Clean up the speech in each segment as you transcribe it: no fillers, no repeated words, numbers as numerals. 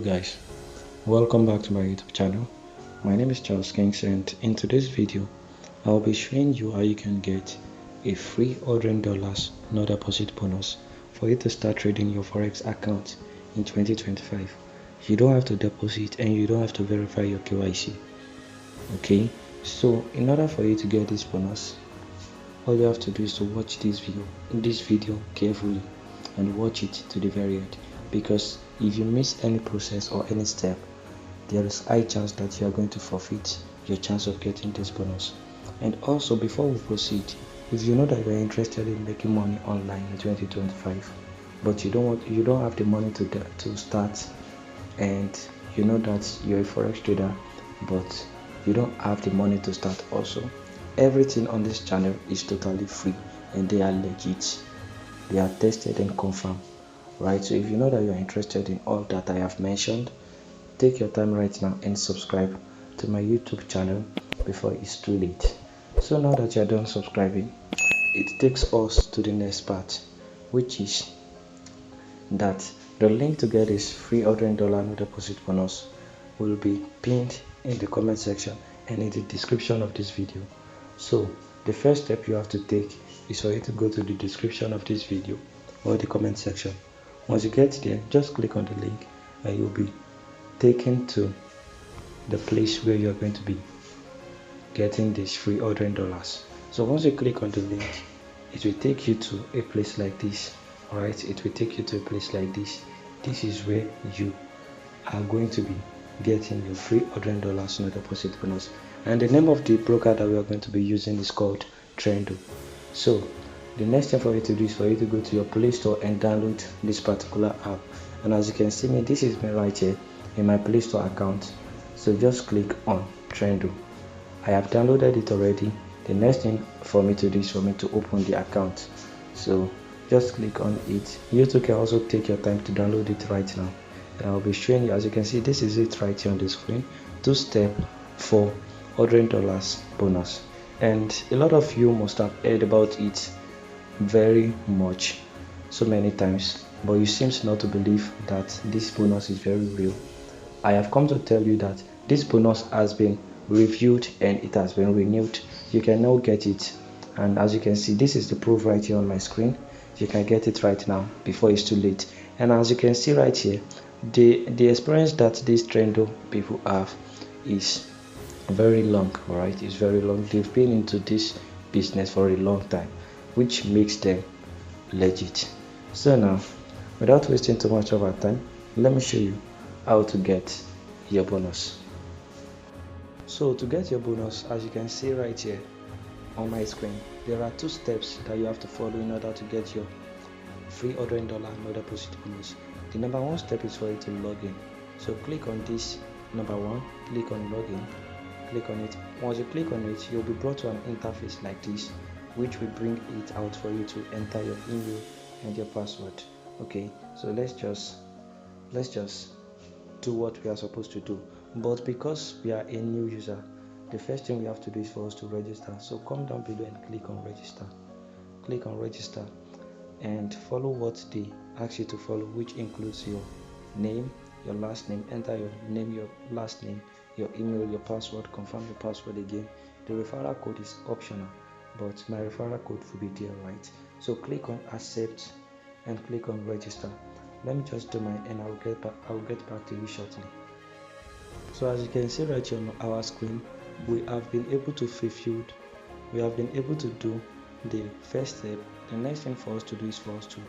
guys, welcome back to my YouTube channel. My name is Charles Kings, and in today's video I'll be showing you how you can get a free $100 no deposit bonus for you to start trading your Forex account in 2025. You don't have to deposit and you don't have to verify your KYC. Okay, so in order for you to get this bonus, all you have to do is to watch this video carefully and watch it to the very end, because if you miss any process or any step, there is high chance that you are going to forfeit your chance of getting this bonus. And also, before we proceed, if you know that you are interested in making money online in 2025, but you don't have the money to start, and you know that you're a forex trader but you don't have the money to start also, everything on this channel is totally free and they are legit. They are tested and confirmed, right? So if you know that you are interested in all that I have mentioned, take your time right now and subscribe to my YouTube channel before it's too late. So now that you are done subscribing, it takes us to the next part, which is that the link to get this free $100 no deposit bonus will be pinned in the comment section and in the description of this video. So the first step you have to take is for you to go to the description of this video or the comment section. Once you get there, just click on the link and you'll be taken to the place where you're going to be getting this free $100. So once you click on the link, it will take you to a place like this. Alright, it will take you to a place like this. This is where you are going to be getting your free $100 no deposit bonus. And the name of the broker that we are going to be using is called Trendo. So the next thing for you to do is for you to go to your Play Store and download this particular app. And as you can see me, this is me right here in my Play Store account. So just click on Trendo. I have downloaded it already. The next thing for me to do is for me to open the account. So just click on it. You too can also take your time to download it right now. And I'll be showing you, as you can see, this is it right here on the screen. 2-step for $100 bonus. And a lot of you must have heard about it very much, so many times, but you seem not to believe that this bonus is very real. I have come to tell you that this bonus has been reviewed and it has been renewed. You can now get it, and as you can see, this is the proof right here on my screen. You can get it right now before it's too late. And as you can see right here, the experience that these Trendo people have is very long. All right, it's very long. They've been into this business for a long time, which makes them legit. So now, without wasting too much of our time, let me show you how to get your bonus. So to get your bonus, as you can see right here on my screen, there are 2 steps that you have to follow in order to get your free $100 no deposit bonus. The number 1 step is for you to log in. So click on this number 1, click on login, click on it. Once you click on it, you'll be brought to an interface like this, which will bring it out for you to enter your email and your password. Okay, so let's just do what we are supposed to do. But because we are a new user, the first thing we have to do is for us to register. So come down below and click on register. Click on register and follow what they ask you to follow, which includes your name, your last name. Enter your name, your last name, your email, your password. Confirm your password again. The referral code is optional, but my referral code will be there, right? So click on accept and click on register. Let me just do mine and I'll get back to you shortly. So as you can see right here on our screen, we have been able to do the first step. The next thing for us to do is for us to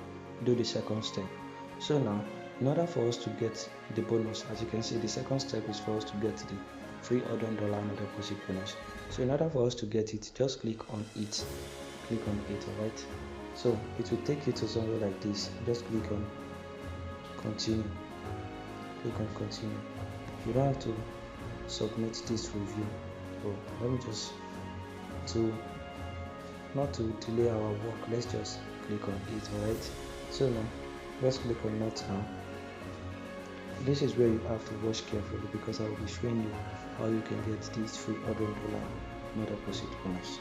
do the second step. So now, in order for us to get the bonus, as you can see, the second step is for us to get the free $100 no deposit bonus. So in order for us to get it, just click on it. Click on it, alright? So it will take you to somewhere like this. Just click on continue. Click on continue. You don't have to submit this review. So let me just, not to delay our work, let's just click on it, alright? So now let's click on not now. This is where you have to watch carefully, because I will be showing you how you can get this free $100 no deposit bonus.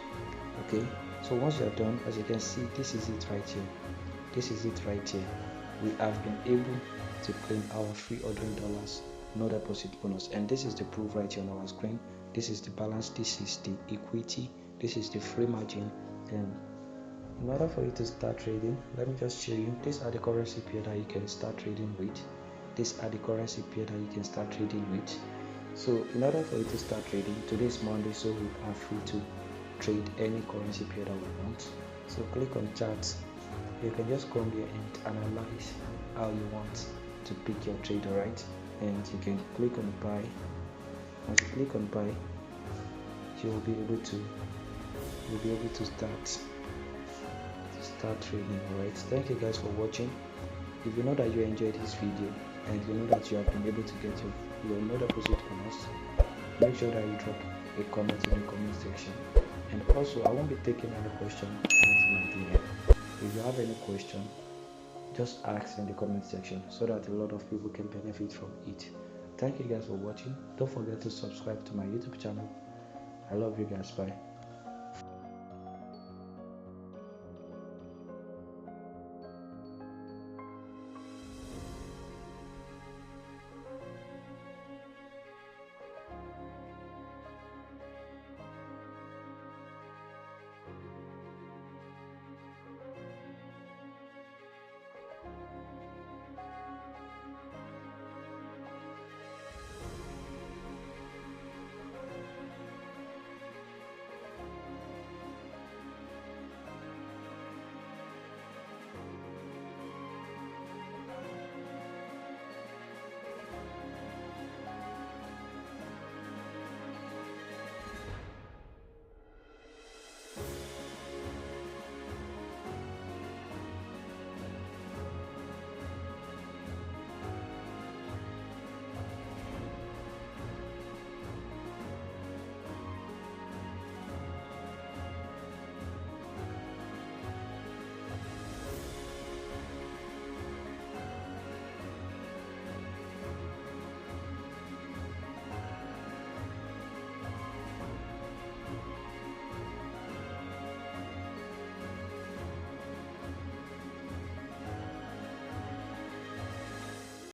Okay, so once you are done, as you can see, this is it right here. We have been able to claim our free $100 no deposit bonus. And this is the proof right here on our screen. This is the balance, this is the equity, this is the free margin. And in order for you to start trading, let me just show you. These are the currency pair that you can start trading with. These are the currency pair that you can start trading with. So in order for you to start trading, today is Monday, so we are free to trade any currency pair that we want. So click on charts. You can just come here and analyze how you want to pick your trade, right? And you can click on buy. Once you click on buy, you will be able to start trading. Alright, thank you guys for watching. If you know that you enjoyed this video and you know that you have been able to get your no deposit bonus, make sure that you drop a comment in the comment section. And also, I won't be taking any question into my DM. If you have any question, just ask in the comment section so that a lot of people can benefit from it. Thank you guys for watching. Don't forget to subscribe to my YouTube channel. I love you guys. Bye.